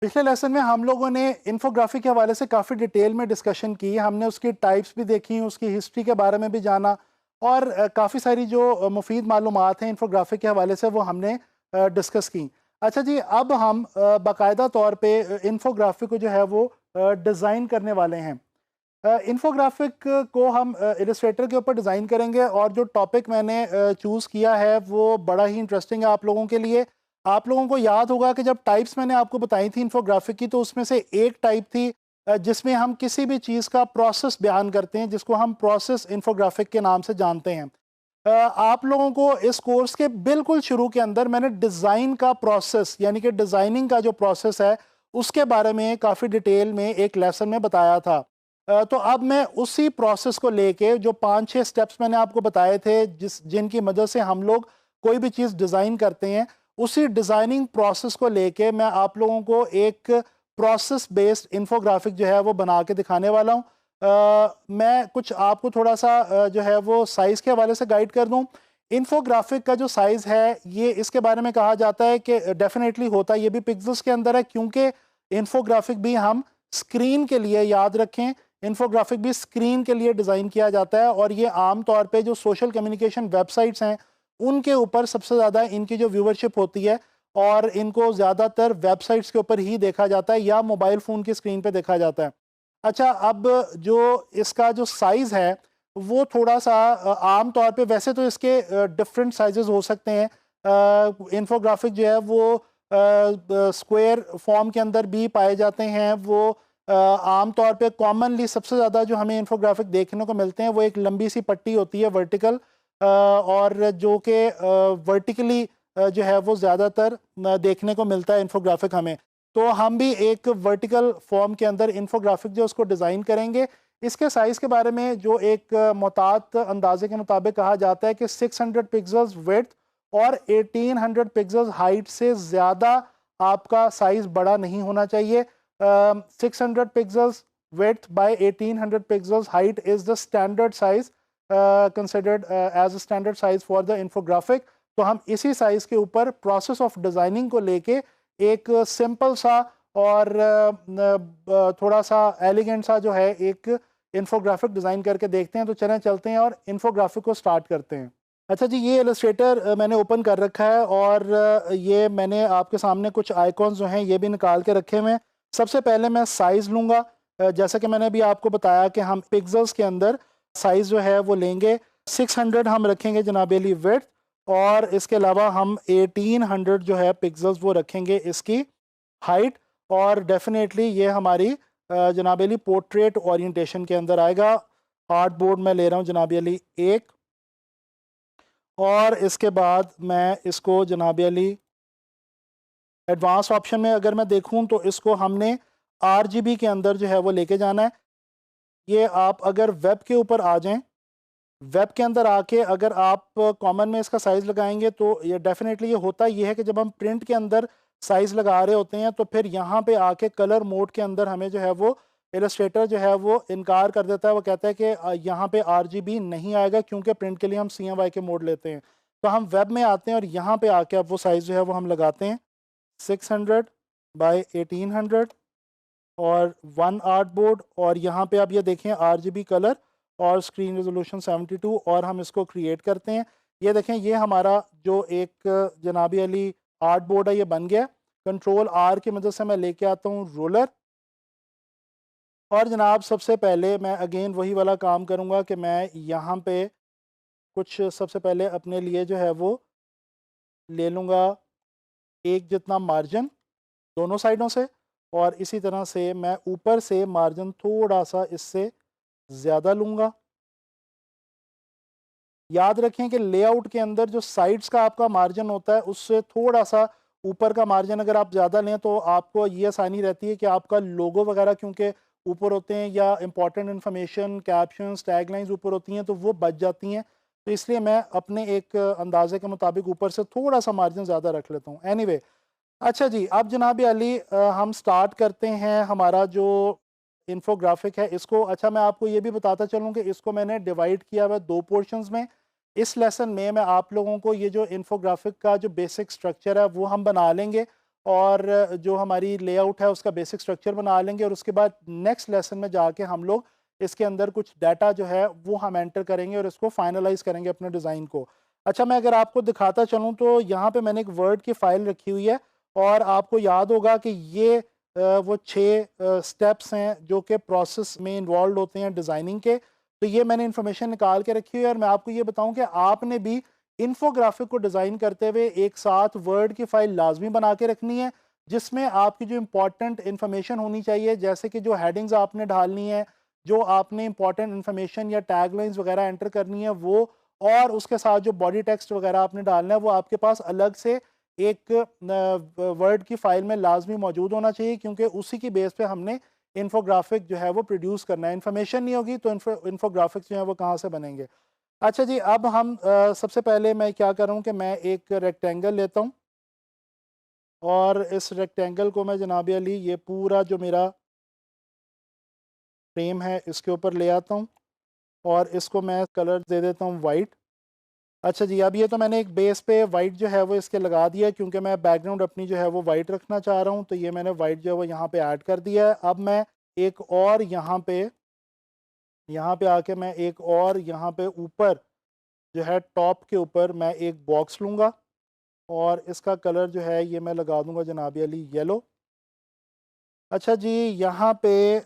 पिछले लेसन में हम लोगों ने इन्फोग्राफी के हवाले से काफ़ी डिटेल में डिस्कशन की। हमने उसकी टाइप्स भी देखी, उसकी हिस्ट्री के बारे में भी जाना और काफ़ी सारी जो मुफीद मालूमात हैं इन्फोग्राफी के हवाले से वो हमने डिस्कस की। अच्छा जी, अब हम बाकायदा तौर पे इन्फोग्राफी को जो है वो डिज़ाइन करने वाले हैं। इन्फोग्राफिक को हम इलस्ट्रेटर के ऊपर डिज़ाइन करेंगे और जो टॉपिक मैंने चूज़ किया है वो बड़ा ही इंटरेस्टिंग है आप लोगों के लिए। आप लोगों को याद होगा कि जब टाइप्स मैंने आपको बताई थी इन्फोग्राफिक की, तो उसमें से एक टाइप थी जिसमें हम किसी भी चीज़ का प्रोसेस बयान करते हैं, जिसको हम प्रोसेस इन्फोग्राफिक के नाम से जानते हैं। आप लोगों को इस कोर्स के बिल्कुल शुरू के अंदर मैंने डिज़ाइन का प्रोसेस यानी कि डिज़ाइनिंग का जो प्रोसेस है उसके बारे में काफ़ी डिटेल में एक लेसन में बताया था। तो अब मैं उसी प्रोसेस को लेके जो 5-6 स्टेप्स मैंने आपको बताए थे जिनकी मदद से हम लोग कोई भी चीज़ डिज़ाइन करते हैं, उसी डिज़ाइनिंग प्रोसेस को लेके मैं आप लोगों को एक प्रोसेस बेस्ड इन्फोग्राफिक जो है वो बना के दिखाने वाला हूँ। मैं कुछ आपको थोड़ा सा जो है वो साइज़ के हवाले से गाइड कर दूँ। इन्फोग्राफिक का जो साइज़ है ये इसके बारे में कहा जाता है कि डेफिनेटली होता ये भी पिक्सेल्स के अंदर है, क्योंकि इन्फोग्राफिक भी हम स्क्रीन के लिए, याद रखें, इन्फोग्राफिक भी स्क्रीन के लिए डिज़ाइन किया जाता है और ये आम तौर पे जो सोशल कम्युनिकेशन वेबसाइट्स हैं उनके ऊपर सबसे ज़्यादा इनकी जो व्यूवरशिप होती है और इनको ज़्यादातर वेबसाइट्स के ऊपर ही देखा जाता है या मोबाइल फ़ोन की स्क्रीन पे देखा जाता है। अच्छा, अब जो इसका जो साइज़ है वो थोड़ा सा आम तौर पे, वैसे तो इसके डिफरेंट साइजेस हो सकते हैं। इन्फोग्राफिक जो है वो स्क्वायर फॉर्म के अंदर भी पाए जाते हैं। वो आम तौर पे कॉमनली सबसे ज़्यादा जो हमें इन्फोग्राफिक देखने को मिलते हैं वो एक लंबी सी पट्टी होती है वर्टिकल, और जो कि वर्टिकली जो है वो ज़्यादातर देखने को मिलता है इन्फोग्राफिक हमें। तो हम भी एक वर्टिकल फॉर्म के अंदर इन्फोग्राफिक जो उसको डिज़ाइन करेंगे। इसके साइज़ के बारे में जो एक मोहतात अंदाजे के मुताबिक कहा जाता है कि 600 पिक्सल्स विड्थ और 1800 पिक्सल्स हाइट से ज़्यादा आपका साइज़ बड़ा नहीं होना चाहिए। 600 pixels width by 1800 pixels height is the standard size considered as a standard size for the infographic। तो हम इसी साइज के ऊपर प्रोसेस ऑफ डिजाइनिंग को लेके एक सिंपल सा और थोड़ा सा एलिगेंट सा जो है एक इन्फोग्राफिक डिज़ाइन करके देखते हैं। तो चलें चलते हैं और इन्फोग्राफिक को स्टार्ट करते हैं। अच्छा जी, ये इलस्ट्रेटर मैंने ओपन कर रखा है और ये मैंने आपके सामने कुछ आइकॉन्स जो हैं ये भी निकाल के रखे हुए हैं। सबसे पहले मैं साइज़ लूँगा। जैसा कि मैंने अभी आपको बताया कि हम पिक्सल्स के अंदर साइज़ जो है वो लेंगे। 600 हम रखेंगे जनाब अली विड्थ, और इसके अलावा हम 1800 जो है पिक्सल्स वो रखेंगे इसकी हाइट। और डेफिनेटली ये हमारी जनाब अली पोर्ट्रेट ओरिएंटेशन के अंदर आएगा। आर्ट बोर्ड में ले रहा हूँ जनाब अली 1, और इसके बाद मैं इसको जनाब अली एडवांस ऑप्शन में अगर मैं देखूं तो इसको हमने RGB के अंदर जो है वो लेके जाना है। ये आप अगर वेब के ऊपर आ जाएं, वेब के अंदर आके अगर आप कॉमन में इसका साइज़ लगाएंगे तो ये डेफिनेटली ये होता ये है कि जब हम प्रिंट के अंदर साइज़ लगा रहे होते हैं तो फिर यहाँ पे आके कलर मोड के अंदर हमें जो है वो इलस्ट्रेटर जो है वो इनकार कर देता है। वो कहता है कि यहाँ पे RGB नहीं आएगा क्योंकि प्रिंट के लिए हम CMYK के मोड लेते हैं। तो हम वेब में आते हैं और यहाँ पे आके अब वो साइज़ जो है वो हम लगाते हैं 600 बाई 1800 और 1 आर्ट बोर्ड, और यहाँ पे आप ये देखें RGB कलर और स्क्रीन रेजोल्यूशन 72, और हम इसको क्रिएट करते हैं। ये देखें ये हमारा जो एक जनाबी अली आर्ट बोर्ड है ये बन गया। कंट्रोल R की मदद से मैं लेके आता हूँ रोलर, और जनाब सबसे पहले मैं अगेन वही वाला काम करूँगा कि मैं यहाँ पे कुछ सबसे पहले अपने लिए जो है वो ले लूँगा एक जितना मार्जिन दोनों साइडों से, और इसी तरह से मैं ऊपर से मार्जिन थोड़ा सा इससे ज़्यादा लूँगा। याद रखें कि लेआउट के अंदर जो साइड्स का आपका मार्जिन होता है उससे थोड़ा सा ऊपर का मार्जिन अगर आप ज़्यादा लें तो आपको ये आसानी रहती है कि आपका लोगो वगैरह क्योंकि ऊपर होते हैं या इंपॉर्टेंट इन्फॉर्मेशन, कैप्शंस, टैगलाइंस ऊपर होती हैं तो वो बच जाती हैं। तो इसलिए मैं अपने एक अंदाजे के मुताबिक ऊपर से थोड़ा सा मार्जिन ज़्यादा रख लेता हूँ। एनीवे, अच्छा जी, अब जनाब अली हम स्टार्ट करते हैं हमारा जो इन्फोग्राफिक है इसको। अच्छा, मैं आपको ये भी बताता चलूँ कि इसको मैंने डिवाइड किया हुआ है 2 पोर्शंस में। इस लेसन में मैं आप लोगों को ये जो इन्फोग्राफिक का जो बेसिक स्ट्रक्चर है वो हम बना लेंगे, और जो हमारी लेआउट है उसका बेसिक स्ट्रक्चर बना लेंगे, और उसके बाद नेक्स्ट लेसन में जाके हम लोग इसके अंदर कुछ डाटा जो है वो हम एंटर करेंगे और इसको फाइनलाइज करेंगे अपने डिज़ाइन को। अच्छा, मैं अगर आपको दिखाता चलूँ तो यहाँ पे मैंने एक वर्ड की फ़ाइल रखी हुई है, और आपको याद होगा कि ये वो 6 स्टेप्स हैं जो कि प्रोसेस में इन्वॉल्व होते हैं डिज़ाइनिंग के। तो ये मैंने इन्फॉर्मेशन निकाल के रखी हुई है, और मैं आपको ये बताऊँ कि आपने भी इन्फोग्राफिक को डिज़ाइन करते हुए एक साथ वर्ड की फ़ाइल लाजमी बना के रखनी है, जिसमें आपकी जो इम्पोर्टेंट इन्फॉर्मेशन होनी चाहिए, जैसे कि जो हेडिंग्स आपने डालनी है, जो आपने इम्पोर्टेंट इन्फॉर्मेशन या टैगलाइंस वगैरह एंटर करनी है वो, और उसके साथ जो बॉडी टेक्स्ट वगैरह आपने डालना है वो आपके पास अलग से एक वर्ड की फ़ाइल में लाजमी मौजूद होना चाहिए, क्योंकि उसी की बेस पे हमने इन्फोग्राफिक जो है वो प्रोड्यूस करना है। इन्फॉर्मेशन नहीं होगी तो इन्फोग्राफिक्स जो है वो कहाँ से बनेंगे। अच्छा जी, अब हम सबसे पहले मैं क्या करूँ कि मैं एक रेक्टेंगल लेता हूँ, और इस रेक्टेंगल को मैं जनाब अली ये पूरा जो मेरा फ्रेम है इसके ऊपर ले आता हूँ, और इसको मैं कलर दे देता हूँ वाइट। अच्छा जी, अब ये तो मैंने एक बेस पे वाइट जो है वो इसके लगा दिया है, क्योंकि मैं बैकग्राउंड अपनी जो है वो वाइट रखना चाह रहा हूँ, तो ये मैंने वाइट जो है वो यहाँ पे ऐड कर दिया है। अब मैं एक और यहाँ पे आके मैं एक और यहाँ पे ऊपर जो है टॉप के ऊपर मैं एक बॉक्स लूँगा, और इसका कलर जो है ये मैं लगा दूँगा जनाब अली येलो। अच्छा जी, यहाँ पे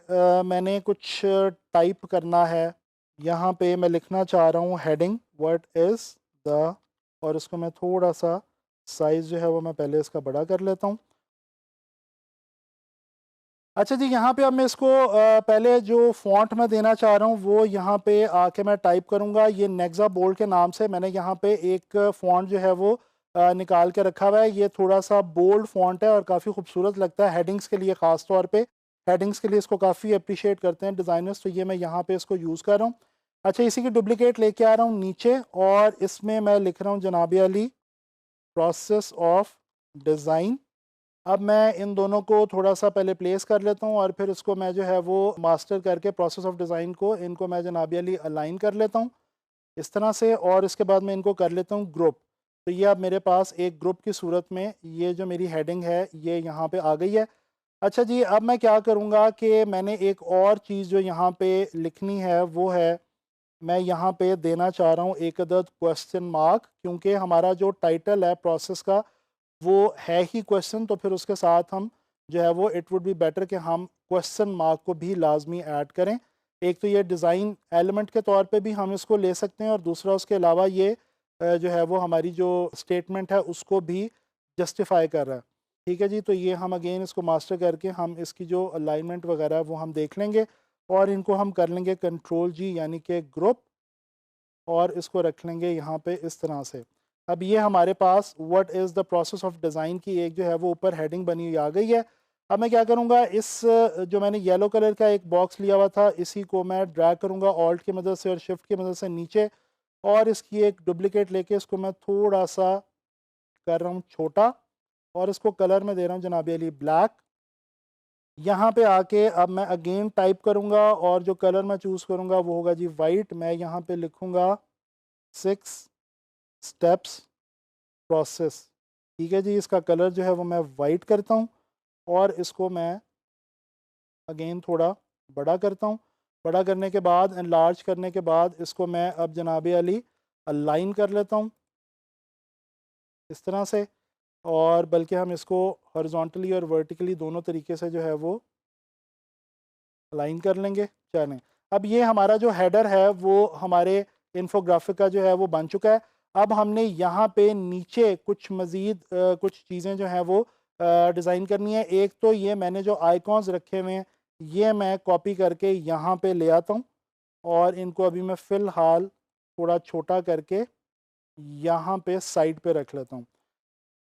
मैंने कुछ टाइप करना है। यहाँ पे मैं लिखना चाह रहा हूँ हेडिंग व्हाट इज़ द, और इसको मैं थोड़ा सा साइज़ जो है वो मैं पहले इसका बड़ा कर लेता हूँ। अच्छा जी, यहाँ पे अब मैं इसको पहले जो फ़ॉन्ट मैं देना चाह रहा हूँ वो यहाँ पे आके मैं टाइप करूँगा। ये नेक्सा बोल्ड के नाम से मैंने यहाँ पे एक फ़ॉन्ट जो है वो निकाल के रखा हुआ है। ये थोड़ा-सा बोल्ड फ़ॉन्ट है और काफ़ी खूबसूरत लगता है हेडिंग्स के लिए, ख़ास तौर पे। हेडिंग्स के लिए इसको काफ़ी एप्रिशिएट करते हैं डिज़ाइनर्स, तो ये मैं यहाँ पे इसको यूज़ कर रहा हूँ। अच्छा, इसी की डुप्लिकेट लेके आ रहा हूँ नीचे, और इसमें मैं लिख रहा हूँ जनाब अली प्रोसेस ऑफ डिज़ाइन। अब मैं इन दोनों को थोड़ा-सा पहले प्लेस कर लेता हूँ, और फिर इसको मैं जो है वो मास्टर करके प्रोसेस ऑफ डिज़ाइन को इनको मैं जनाब अली अलाइन कर लेता हूँ, इस तरह से, और इसके बाद मैं इनको कर लेता हूँ ग्रुप। तो ये अब मेरे पास एक ग्रुप की सूरत में ये जो मेरी हेडिंग है ये यहाँ पे आ गई है। अच्छा जी, अब मैं क्या करूँगा कि मैंने एक और चीज़ जो यहाँ पे लिखनी है वो है, मैं यहाँ पे देना चाह रहा हूँ एक अदद क्वेश्चन मार्क, क्योंकि हमारा जो टाइटल है प्रोसेस का वो है ही क्वेश्चन, तो फिर उसके साथ हम जो है वो इट वुड बी बेटर कि हम क्वेश्चन मार्क को भी लाजमी ऐड करें। एक तो ये डिज़ाइन एलिमेंट के तौर पे भी हम इसको ले सकते हैं, और दूसरा उसके अलावा ये जो है वो हमारी जो स्टेटमेंट है उसको भी जस्टिफाई कर रहा है। ठीक है जी, तो ये हम अगेन इसको मास्टर करके हम इसकी जो अलाइनमेंट वगैरह है वो हम देख लेंगे, और इनको हम कर लेंगे कंट्रोल जी यानी कि ग्रुप, और इसको रख लेंगे यहाँ पे इस तरह से। अब ये हमारे पास what is the process of design की एक जो है वो ऊपर हेडिंग बनी हुई आ गई है। अब मैं क्या करूँगा, इस जो मैंने येलो कलर का एक बॉक्स लिया हुआ था इसी को मैं ड्रैग करूँगा ऑल्ट की मदद से और शिफ्ट की मदद से नीचे, और इसकी एक डुप्लिकेट लेके इसको मैं थोड़ा सा कर रहा हूँ छोटा, और इसको कलर में दे रहा हूँ जनाब अली ब्लैक। यहाँ पे आके अब मैं अगेन टाइप करूँगा, और जो कलर मैं चूज़ करूँगा वो होगा जी वाइट। मैं यहाँ पे लिखूँगा 6 स्टेप्स प्रोसेस। ठीक है जी, इसका कलर जो है वो मैं वाइट करता हूँ, और इसको मैं अगेन थोड़ा बड़ा करता हूँ। बड़ा करने के बाद, एनलार्ज करने के बाद, इसको मैं अब जनाब अली अलाइन कर लेता हूँ इस तरह से, और बल्कि हम इसको हॉरिजॉन्टली और वर्टिकली दोनों तरीके से जो है वो अलाइन कर लेंगे। चलें, अब ये हमारा जो हेडर है वो हमारे इन्फोग्राफिक का जो है वो बन चुका है। अब हमने यहाँ पे नीचे कुछ मज़ीद कुछ चीज़ें जो हैं वो डिज़ाइन करनी है। एक तो ये मैंने जो आइकॉन्स रखे हुए हैं ये मैं कॉपी करके यहाँ पे ले आता हूँ, और इनको अभी मैं फ़िलहाल थोड़ा छोटा करके यहाँ पे साइड पे रख लेता हूँ।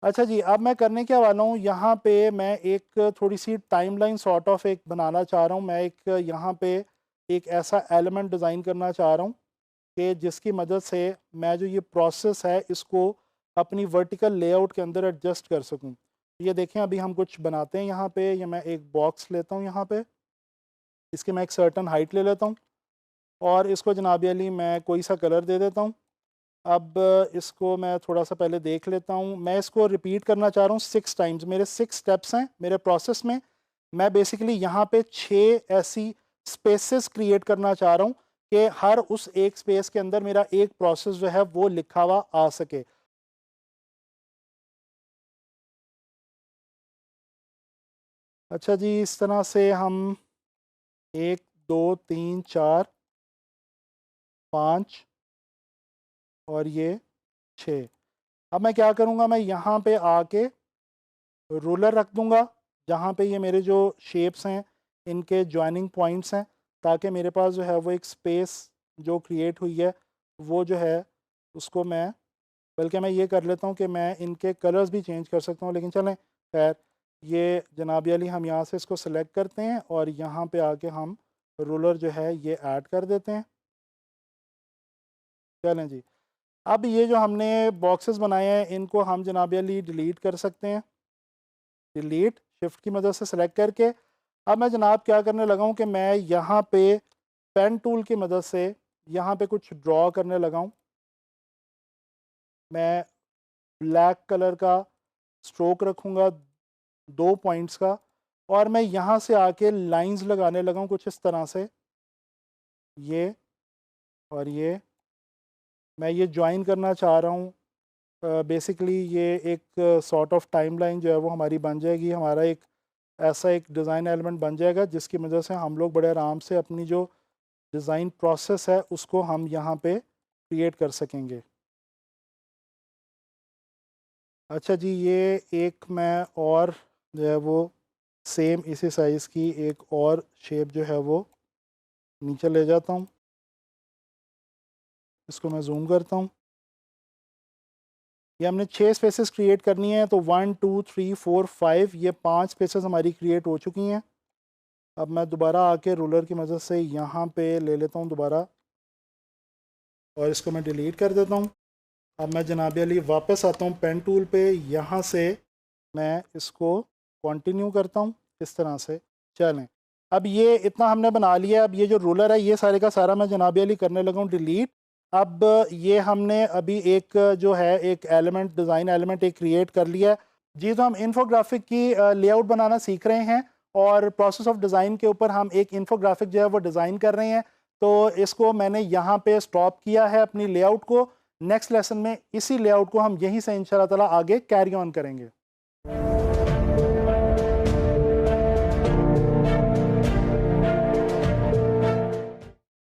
अच्छा जी, अब मैं करने क्या वाला हूँ, यहाँ पे मैं एक थोड़ी-सी टाइमलाइन सॉर्ट ऑफ एक बनाना चाह रहा हूँ। मैं एक यहाँ पे एक ऐसा एलिमेंट डिज़ाइन करना चाह रहा हूँ कि जिसकी मदद से मैं जो ये प्रोसेस है इसको अपनी वर्टिकल लेआउट के अंदर एडजस्ट कर सकूँ। ये देखें, अभी हम कुछ बनाते हैं यहाँ पे। ये मैं एक बॉक्स लेता हूँ यहाँ पे, इसकी मैं एक सर्टेन हाइट ले लेता हूँ, और इसको जनाब अली मैं कोई सा कलर दे देता हूँ। अब इसको मैं थोड़ा सा पहले देख लेता हूँ। मैं इसको रिपीट करना चाह रहा हूँ 6 टाइम्स। मेरे 6 स्टेप्स हैं मेरे प्रोसेस में। मैं बेसिकली यहाँ पे 6 ऐसी स्पेसेस क्रिएट करना चाह रहा हूँ कि हर उस एक स्पेस के अंदर मेरा एक प्रोसेस जो है वो लिखा हुआ आ सके। अच्छा जी, इस तरह से हम 1 2 3 4 5 और ये 6। अब मैं क्या करूँगा, मैं यहाँ पे आके रूलर रख दूँगा जहाँ पे ये मेरे जो शेप्स हैं इनके जॉइनिंग पॉइंट्स हैं, ताकि मेरे पास जो है वो एक स्पेस जो क्रिएट हुई है वो जो है उसको मैं, बल्कि मैं ये कर लेता हूँ कि मैं इनके कलर्स भी चेंज कर सकता हूँ, लेकिन चलें खैर, ये जनाबी अली हम यहाँ से इसको सेलेक्ट करते हैं और यहाँ पे आके हम रूलर जो है ये ऐड कर देते हैं। चलें जी, अब ये जो हमने बॉक्सेस बनाए हैं इनको हम जनाबी अली डिलीट कर सकते हैं। डिलीट शिफ्ट की मदद से सेलेक्ट करके अब मैं जनाब क्या करने लगा हूँ कि मैं यहाँ पे पेन टूल की मदद से यहाँ पे कुछ ड्रॉ करने लगा हूँ। मैं ब्लैक कलर का स्ट्रोक रखूँगा 2 पॉइंट्स का, और मैं यहाँ से आके लाइंस लगाने लगा हूँ कुछ इस तरह से, ये और ये मैं ये ज्वाइन करना चाह रहा हूँ। बेसिकली ये एक सॉर्ट ऑफ टाइमलाइन जो है वो हमारी बन जाएगी, हमारा एक ऐसा एक डिज़ाइन एलिमेंट बन जाएगा जिसकी वजह से हम लोग बड़े आराम से अपनी जो डिज़ाइन प्रोसेस है उसको हम यहाँ पे क्रिएट कर सकेंगे। अच्छा जी, ये एक मैं और जो है वो सेम इसी साइज़ की एक और शेप जो है वो नीचे ले जाता हूँ। इसको मैं जूम करता हूँ। ये हमने 6 स्पेसेस क्रिएट करनी है, तो 1 2 3 4 5 ये 5 स्पेसेस हमारी क्रिएट हो चुकी हैं। अब मैं दोबारा आके रूलर की मदद से यहाँ पे ले लेता हूँ दोबारा और इसको मैं डिलीट कर देता हूँ। अब मैं जनाब अली वापस आता हूँ पेन टूल पे, यहाँ से मैं इसको कंटिन्यू करता हूँ इस तरह से। चलें, अब ये इतना हमने बना लिया। अब ये जो रूलर है ये सारे का सारा मैं जनाब अली करने लगा हूँ डिलीट। अब ये हमने अभी एक जो है एक एलिमेंट, डिज़ाइन एलिमेंट एक क्रिएट कर लिया है जी। तो हम इन्फोग्राफिक की लेआउट बनाना सीख रहे हैं और प्रोसेस ऑफ डिज़ाइन के ऊपर हम एक इन्फोग्राफिक जो है वो डिज़ाइन कर रहे हैं। तो इसको मैंने यहाँ पे स्टॉप किया है अपनी लेआउट को। नेक्स्ट लेसन में इसी लेआउट को हम यहीं से इंशाल्लाह ताला आगे कैरी ऑन करेंगे।